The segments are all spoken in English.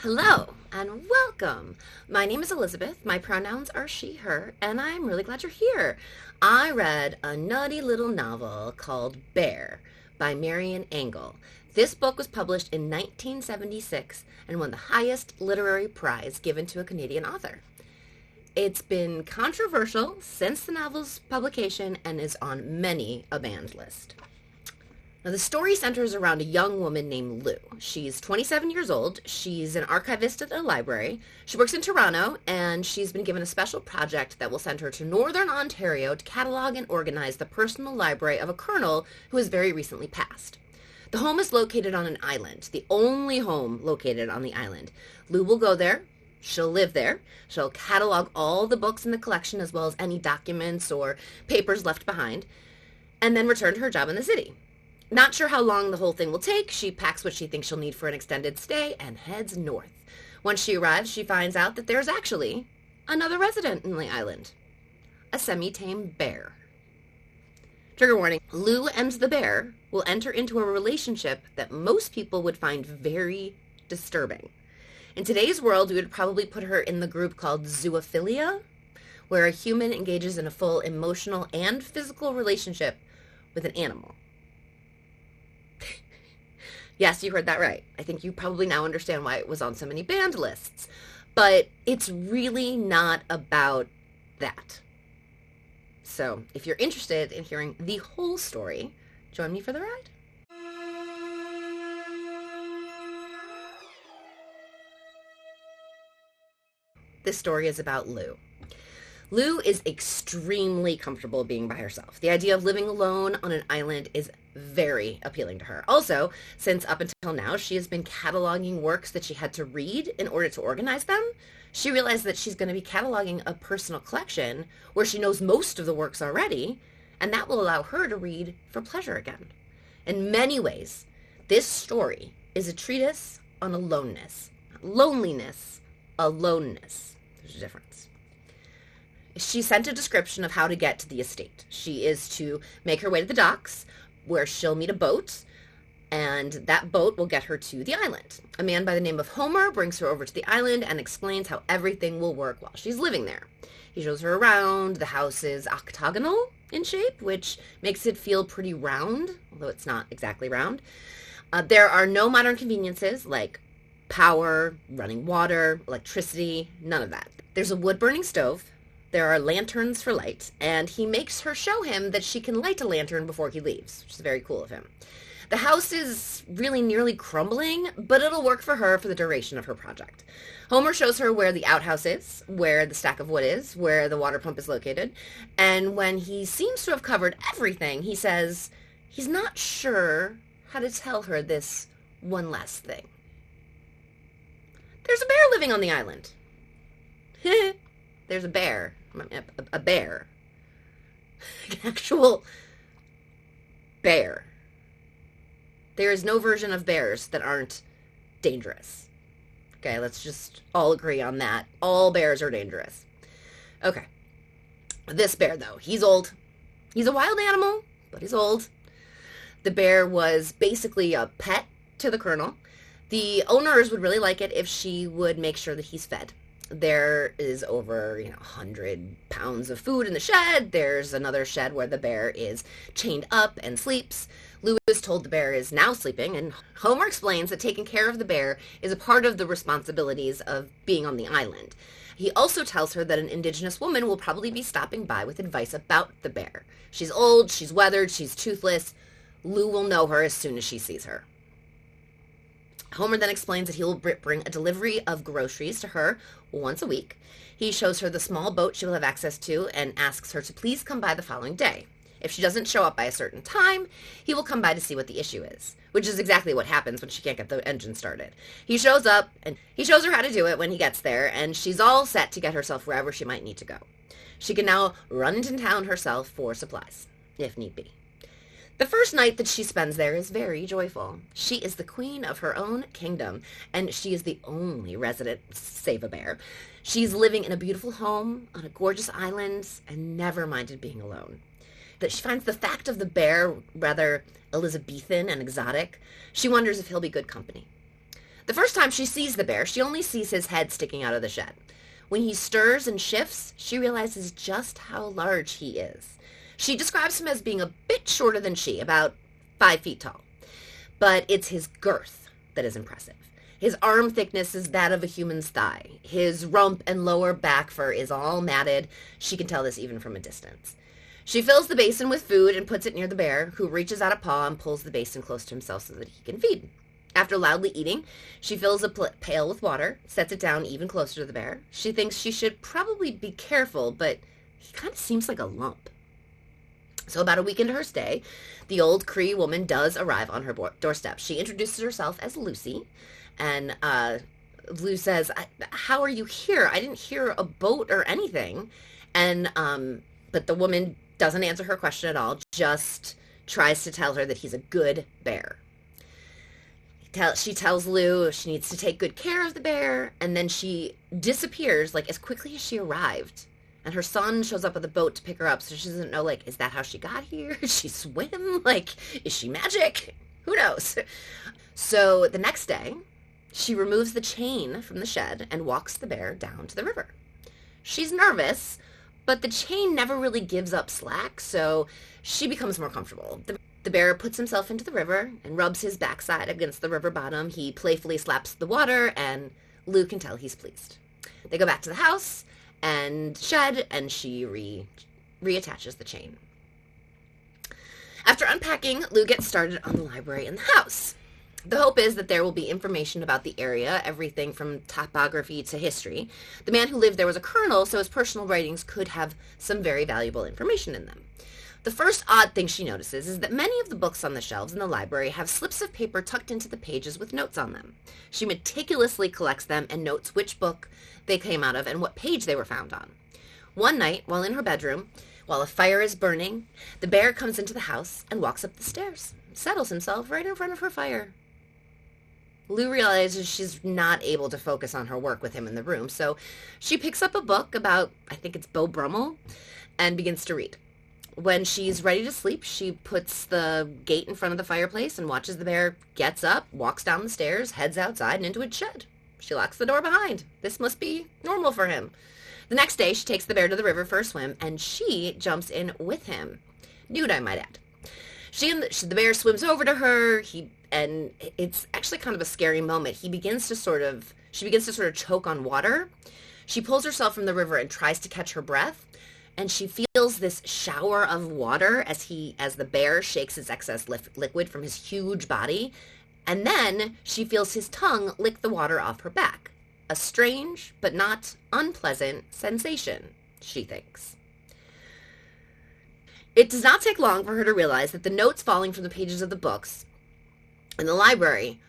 Hello and welcome. My name is Elizabeth. My pronouns are she, her, and I'm really glad you're here. I read a nutty little novel called Bear by Marian Engel. This book was published in 1976 and won the highest literary prize given to a Canadian author. It's been controversial since the novel's publication and is on many a banned list. Now, the story centers around a young woman named Lou. She's 27 years old. She's an archivist at a library. She works in Toronto, and she's been given a special project that will send her to Northern Ontario to catalog and organize the personal library of a colonel who has very recently passed. The home is located on an island, the only home located on the island. Lou will go there. She'll live there. She'll catalog all the books in the collection as well as any documents or papers left behind, and then return to her job in the city. Not sure how long the whole thing will take, she packs what she thinks she'll need for an extended stay and heads north. Once she arrives, she finds out that there's actually another resident in the island, a semi-tame bear. Trigger warning, Lou and the bear will enter into a relationship that most people would find very disturbing. In today's world, we would probably put her in the group called zoophilia, where a human engages in a full emotional and physical relationship with an animal. Yes, you heard that right. I think you probably now understand why it was on so many banned lists. But it's really not about that. So if you're interested in hearing the whole story, join me for the ride. This story is about Lou. Lou is extremely comfortable being by herself. The idea of living alone on an island is very appealing to her. Also, since up until now she has been cataloging works that she had to read in order to organize them, she realized that she's going to be cataloging a personal collection where she knows most of the works already, and that will allow her to read for pleasure again. In many ways, this story is a treatise on aloneness. Loneliness, aloneness. There's a difference. She sent a description of how to get to the estate. She is to make her way to the docks, where she'll meet a boat, and that boat will get her to the island. A man by the name of Homer brings her over to the island and explains how everything will work while she's living there. He shows her around. The house is octagonal in shape, which makes it feel pretty round, although it's not exactly round. There are no modern conveniences like power, running water, electricity, none of that. There's a wood-burning stove. There are lanterns for light, and he makes her show him that she can light a lantern before he leaves, which is very cool of him. The house is really nearly crumbling, but it'll work for her for the duration of her project. Homer shows her where the outhouse is, where the stack of wood is, where the water pump is located, and when he seems to have covered everything, he says he's not sure how to tell her this one last thing. There's a bear living on the island. There's a bear. A bear. An actual bear. There is no version of bears that aren't dangerous. Okay, let's just all agree on that. All bears are dangerous. Okay. This bear, though, he's old. He's a wild animal, but he's old. The bear was basically a pet to the colonel. The owners would really like it if she would make sure that he's fed. There is over, 100 pounds of food in the shed. There's another shed where the bear is chained up and sleeps. Lou is told the bear is now sleeping, and Homer explains that taking care of the bear is a part of the responsibilities of being on the island. He also tells her that an indigenous woman will probably be stopping by with advice about the bear. She's old, she's weathered, she's toothless. Lou will know her as soon as she sees her. Homer then explains that he will bring a delivery of groceries to her once a week. He shows her the small boat she will have access to and asks her to please come by the following day. If she doesn't show up by a certain time, he will come by to see what the issue is, which is exactly what happens when she can't get the engine started. He shows up, and he shows her how to do it when he gets there, and she's all set to get herself wherever she might need to go. She can now run into town herself for supplies, if need be. The first night that she spends there is very joyful. She is the queen of her own kingdom, and she is the only resident, save a bear. She's living in a beautiful home on a gorgeous island and never minded being alone. That she finds the fact of the bear rather Elizabethan and exotic. She wonders if he'll be good company. The first time she sees the bear, she only sees his head sticking out of the shed. When he stirs and shifts, she realizes just how large he is. She describes him as being a bit shorter than she, about 5 feet tall. But it's his girth that is impressive. His arm thickness is that of a human's thigh. His rump and lower back fur is all matted. She can tell this even from a distance. She fills the basin with food and puts it near the bear, who reaches out a paw and pulls the basin close to himself so that he can feed. After loudly eating, she fills a pail with water, sets it down even closer to the bear. She thinks she should probably be careful, but he kind of seems like a lump. So about a week into her stay, the old Cree woman does arrive on her doorstep. She introduces herself as Lucy, and Lou says, "How are you here? I didn't hear a boat or anything." And but the woman doesn't answer her question at all, just tries to tell her that he's a good bear. She tells Lou she needs to take good care of the bear, and then she disappears like as quickly as she arrived. And her son shows up with a boat to pick her up, so she doesn't know, like, is that how she got here? Did she swim? Like, is she magic? Who knows? So the next day, she removes the chain from the shed and walks the bear down to the river. She's nervous, but the chain never really gives up slack, so she becomes more comfortable. The bear puts himself into the river and rubs his backside against the river bottom. He playfully slaps the water, and Lou can tell he's pleased. They go back to the house and shed, and she reattaches the chain. After unpacking, Lou gets started on the library in the house. The hope is that there will be information about the area, everything from topography to history. The man who lived there was a colonel, so his personal writings could have some very valuable information in them. The first odd thing she notices is that many of the books on the shelves in the library have slips of paper tucked into the pages with notes on them. She meticulously collects them and notes which book they came out of and what page they were found on. One night, while in her bedroom, while a fire is burning, the bear comes into the house and walks up the stairs, settles himself right in front of her fire. Lou realizes she's not able to focus on her work with him in the room, so she picks up a book about, I think it's Beau Brummel, and begins to read. When she's ready to sleep, she puts the gate in front of the fireplace and watches the bear gets up, walks down the stairs, heads outside and into its shed. She locks the door behind. This must be normal for him. The next day, she takes the bear to the river for a swim, and she jumps in with him. Nude, I might add. The bear swims over to her, and it's actually kind of a scary moment. She begins to sort of choke on water. She pulls herself from the river and tries to catch her breath, and she feels this shower of water as the bear shakes his excess liquid from his huge body, and then she feels his tongue lick the water off her back. A strange, but not unpleasant sensation, she thinks. It does not take long for her to realize that the notes falling from the pages of the books in the library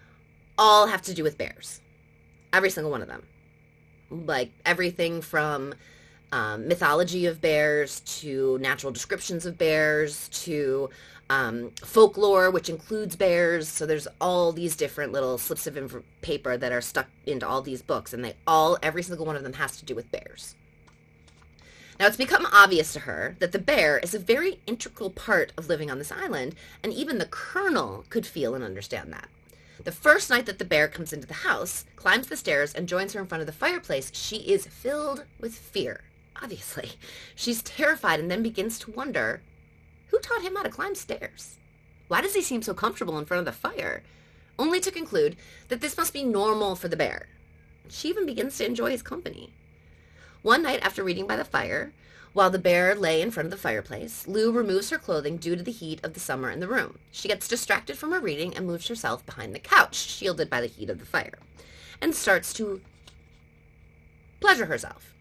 all have to do with bears. Every single one of them. Like everything from mythology of bears to natural descriptions of bears to folklore, which includes bears. So there's all these different little slips of paper that are stuck into all these books, and every single one of them has to do with bears. Now, it's become obvious to her that the bear is a very integral part of living on this island, and even the colonel could feel and understand that. The first night that the bear comes into the house, climbs the stairs, and joins her in front of the fireplace, she is filled with fear. Obviously. She's terrified and then begins to wonder, who taught him how to climb stairs? Why does he seem so comfortable in front of the fire? Only to conclude that this must be normal for the bear. She even begins to enjoy his company. One night after reading by the fire, while the bear lay in front of the fireplace, Lou removes her clothing due to the heat of the summer in the room. She gets distracted from her reading and moves herself behind the couch, shielded by the heat of the fire, and starts to pleasure herself.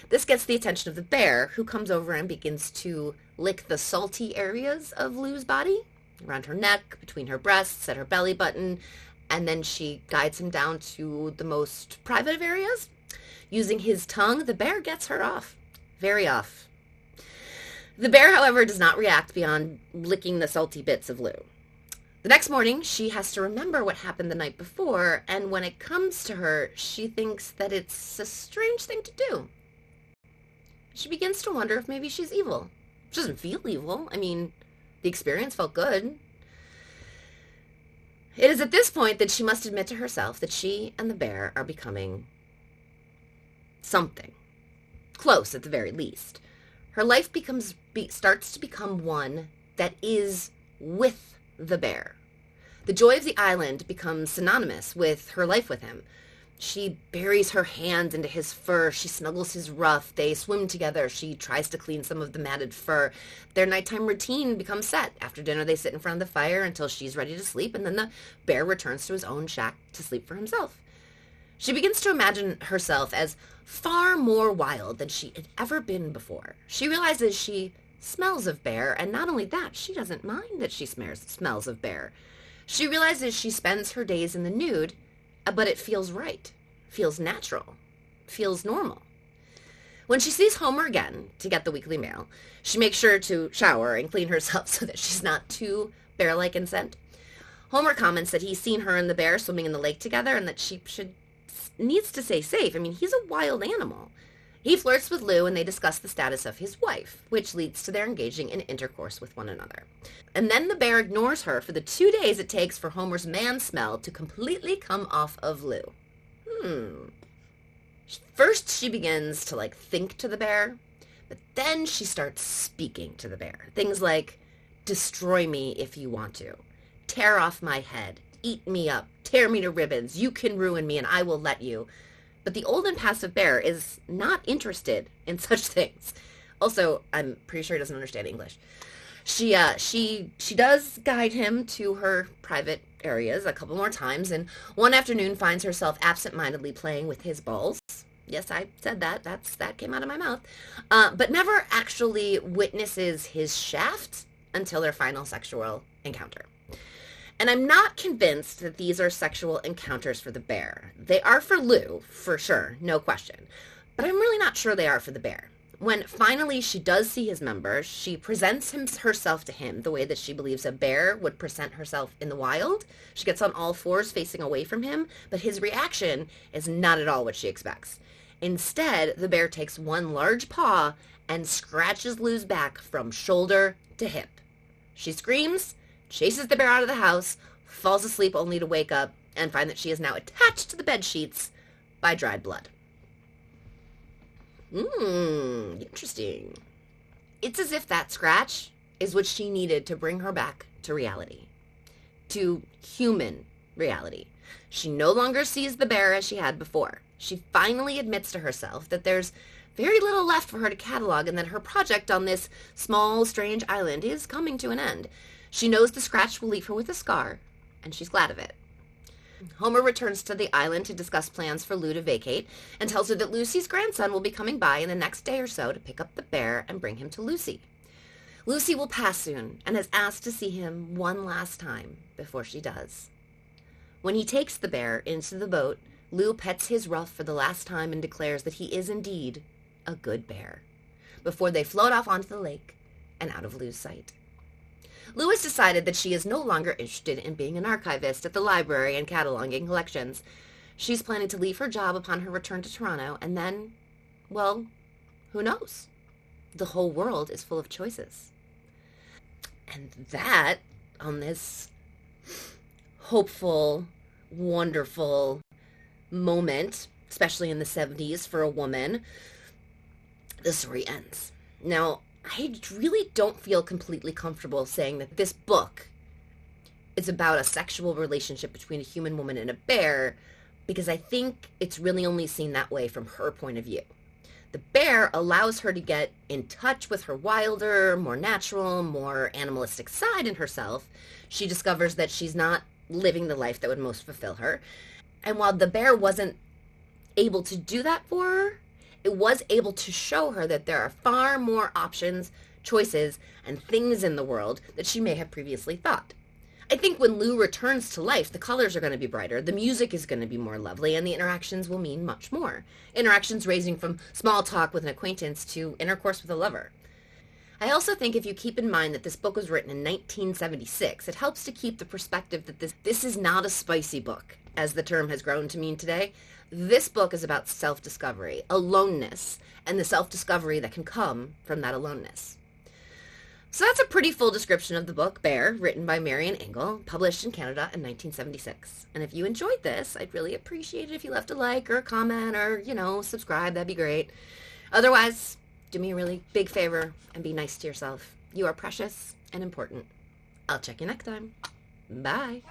This gets the attention of the bear, who comes over and begins to lick the salty areas of Lou's body, around her neck, between her breasts, at her belly button, and then she guides him down to the most private of areas. Using his tongue, the bear gets her off. Very off. The bear, however, does not react beyond licking the salty bits of Lou. The next morning, she has to remember what happened the night before, and when it comes to her, she thinks that it's a strange thing to do. She begins to wonder if maybe she's evil. She doesn't feel evil. I mean, the experience felt good. It is at this point that she must admit to herself that she and the bear are becoming something. Close, at the very least. Her life starts to become one that is with the bear. The joy of the island becomes synonymous with her life with him. She buries her hands into his fur. She snuggles his ruff. They swim together. She tries to clean some of the matted fur. Their nighttime routine becomes set. After dinner, they sit in front of the fire until she's ready to sleep, and then the bear returns to his own shack to sleep for himself. She begins to imagine herself as far more wild than she had ever been before. She realizes she smells of bear, and not only that, she doesn't mind that she smells of bear. She realizes she spends her days in the nude, but it feels right, feels natural, feels normal. When she sees Homer again to get the weekly mail, she makes sure to shower and clean herself so that she's not too bear-like in scent. Homer comments that he's seen her and the bear swimming in the lake together and that she needs to stay safe. I mean, he's a wild animal. He flirts with Lou and they discuss the status of his wife, which leads to their engaging in intercourse with one another. And then the bear ignores her for the 2 days it takes for Homer's man smell to completely come off of Lou. First she begins to think to the bear, but then she starts speaking to the bear. Things like, destroy me if you want to, tear off my head, eat me up, tear me to ribbons, you can ruin me and I will let you. But the old and passive bear is not interested in such things. Also, I'm pretty sure he doesn't understand English. She does guide him to her private areas a couple more times, and one afternoon finds herself absent-mindedly playing with his balls. Yes, I said that. That came out of my mouth. But never actually witnesses his shaft until their final sexual encounter. And I'm not convinced that these are sexual encounters for the bear. They are for Lou, for sure, no question. But I'm really not sure they are for the bear. When finally she does see his member, she presents herself to him the way that she believes a bear would present herself in the wild. She gets on all fours facing away from him, but his reaction is not at all what she expects. Instead, the bear takes one large paw and scratches Lou's back from shoulder to hip. She screams, chases the bear out of the house, falls asleep only to wake up and find that she is now attached to the bed sheets by dried blood. Interesting. It's as if that scratch is what she needed to bring her back to reality. To human reality. She no longer sees the bear as she had before. She finally admits to herself that there's very little left for her to catalog and that her project on this small, strange island is coming to an end. She knows the scratch will leave her with a scar, and she's glad of it. Homer returns to the island to discuss plans for Lou to vacate and tells her that Lucy's grandson will be coming by in the next day or so to pick up the bear and bring him to Lucy. Lucy will pass soon and has asked to see him one last time before she does. When he takes the bear into the boat, Lou pets his ruff for the last time and declares that he is indeed a good bear before they float off onto the lake and out of Lou's sight. Lou has decided that she is no longer interested in being an archivist at the library and cataloging collections. She's planning to leave her job upon her return to Toronto, and then, well, who knows? The whole world is full of choices. And that, on this hopeful, wonderful moment, especially in the 70s for a woman, the story ends. Now, I really don't feel completely comfortable saying that this book is about a sexual relationship between a human woman and a bear, because I think it's really only seen that way from her point of view. The bear allows her to get in touch with her wilder, more natural, more animalistic side in herself. She discovers that she's not living the life that would most fulfill her. And while the bear wasn't able to do that for her, it was able to show her that there are far more options, choices, and things in the world that she may have previously thought. I think when Lou returns to life, the colors are going to be brighter, the music is going to be more lovely, and the interactions will mean much more. Interactions ranging from small talk with an acquaintance to intercourse with a lover. I also think if you keep in mind that this book was written in 1976, it helps to keep the perspective that this is not a spicy book, as the term has grown to mean today. This book is about self-discovery, aloneness, and the self-discovery that can come from that aloneness. So that's a pretty full description of the book Bear, written by Marian Engel, published in Canada in 1976. And if you enjoyed this, I'd really appreciate it if you left a like or a comment or, subscribe. That'd be great. Otherwise, do me a really big favor and be nice to yourself. You are precious and important. I'll check you next time. Bye.